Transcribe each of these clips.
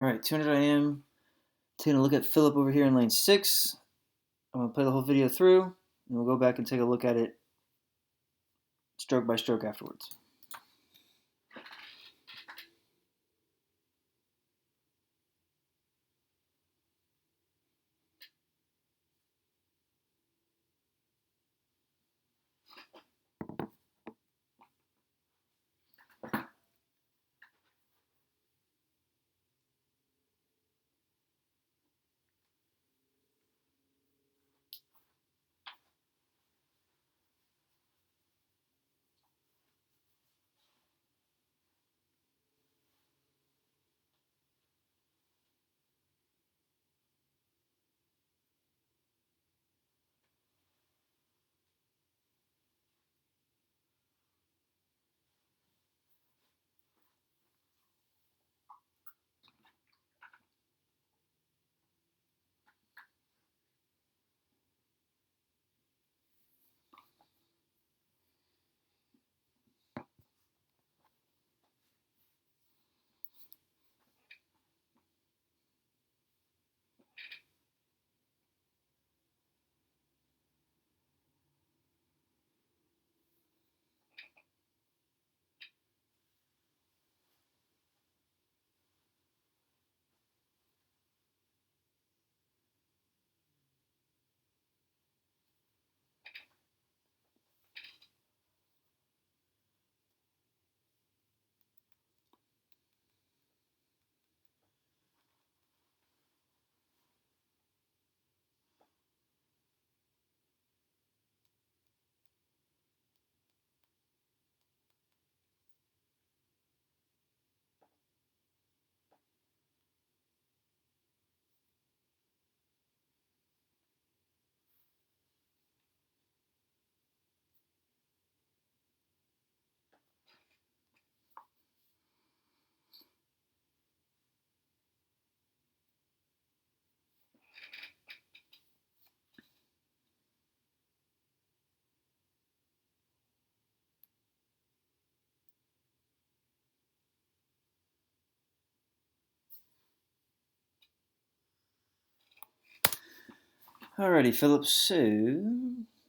All right, 200 IM. Taking a look at Philip over here in lane 6. I'm going to play the whole video through, and we'll go back and take a look at it stroke by stroke afterwards. Alrighty, Philip, so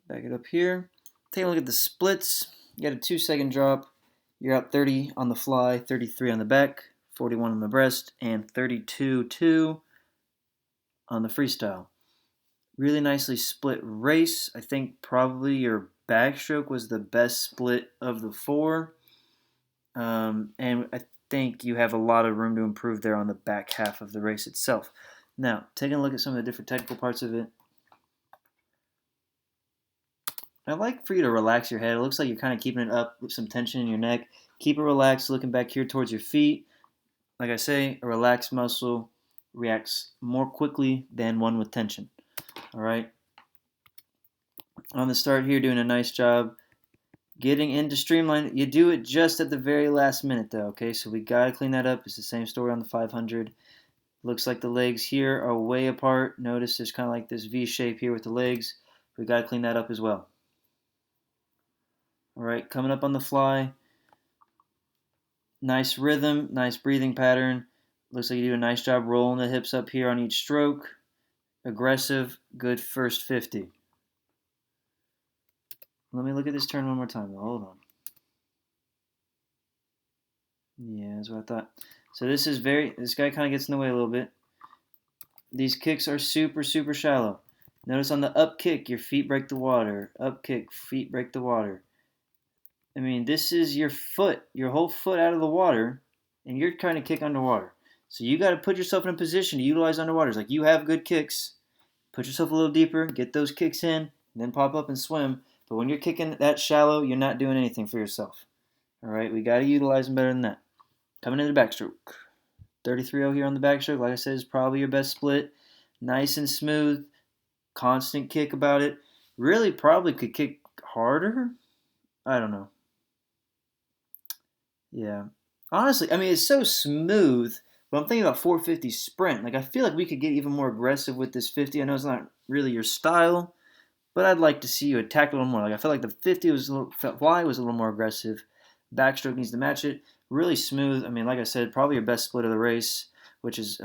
back it up here. Take a look at the splits. You got a 2-second drop. You're out 30 on the fly, 33 on the back, 41 on the breast, and 32-2 on the freestyle. Really nicely split race. I think probably your backstroke was the best split of the 4. And I think you have a lot of room to improve there on the back half of the race itself. Now, taking a look at some of the different technical parts of it, I'd like for you to relax your head. It looks like you're kind of keeping it up with some tension in your neck. Keep it relaxed, looking back here towards your feet. Like I say, a relaxed muscle reacts more quickly than one with tension. All right. On the start here, doing a nice job getting into streamline. You do it just at the very last minute, though. Okay, so we gotta clean that up. It's the same story on the 500. Looks like the legs here are way apart. Notice there's kind of like this V shape here with the legs. We gotta clean that up as well. All right, coming up on the fly. Nice rhythm, nice breathing pattern. Looks like you do a nice job rolling the hips up here on each stroke. Aggressive, good first 50. Let me look at this turn one more time. Hold on. Yeah, that's what I thought. So this guy kind of gets in the way a little bit. These kicks are super, super shallow. Notice on the up kick, your feet break the water. Up kick, feet break the water. I mean, this is your foot, your whole foot out of the water, and you're trying to kick underwater. So you got to put yourself in a position to utilize underwater. It's like you have good kicks. Put yourself a little deeper, get those kicks in, and then pop up and swim. But when you're kicking that shallow, you're not doing anything for yourself. All right, we got to utilize them better than that. Coming into the backstroke. 33-0 here on the backstroke. Like I said, is probably your best split. Nice and smooth. Constant kick about it. Really probably could kick harder. I don't know. Yeah. Honestly, I mean, it's so smooth, but I'm thinking about 450 sprint. Like, I feel like we could get even more aggressive with this 50. I know it's not really your style, but I'd like to see you attack a little more. Like, I felt like the 50 was fly was a little more aggressive. Backstroke needs to match it. Really smooth. I mean, like I said, probably your best split of the race which is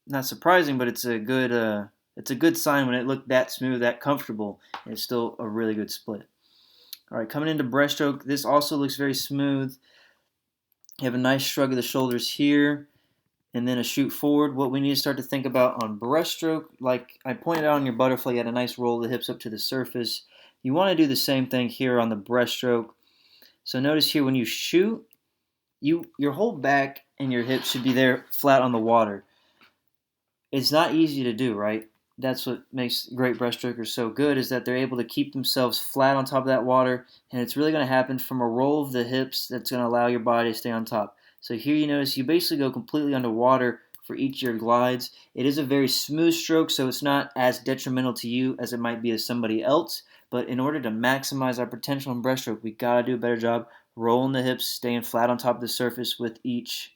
not surprising, but it's a good sign when it looked that smooth, that comfortable, and it's still a really good split. All right, coming into breaststroke, this also looks very smooth. You have a nice shrug of the shoulders here, and then a shoot forward. What we need to start to think about on breaststroke, like I pointed out on your butterfly, you had a nice roll of the hips up to the surface. You want to do the same thing here on the breaststroke. So notice here when you shoot, your whole back and your hips should be there flat on the water. It's not easy to do, right? That's what makes great breaststrokers so good, is that they're able to keep themselves flat on top of that water, and it's really going to happen from a roll of the hips that's going to allow your body to stay on top. So here you notice you basically go completely underwater for each of your glides. It is a very smooth stroke, so it's not as detrimental to you as it might be to somebody else, but in order to maximize our potential in breaststroke, we got to do a better job rolling the hips, staying flat on top of the surface with each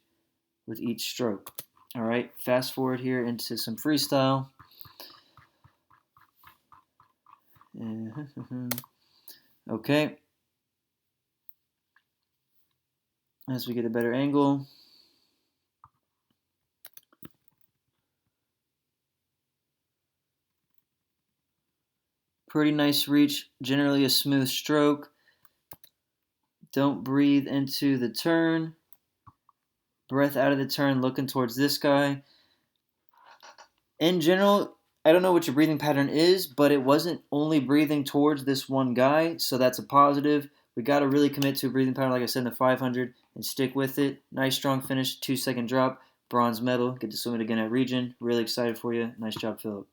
stroke. All right, fast forward here into some freestyle. Okay. As we get a better angle. Pretty nice reach, generally a smooth stroke. Don't breathe into the turn. Breath out of the turn, looking towards this guy. In general, I don't know what your breathing pattern is, but it wasn't only breathing towards this one guy, so that's a positive. We got to really commit to a breathing pattern, like I said, in the 500, and stick with it. Nice, strong finish, 2-second drop, bronze medal. Get to swim it again at region. Really excited for you. Nice job, Philip.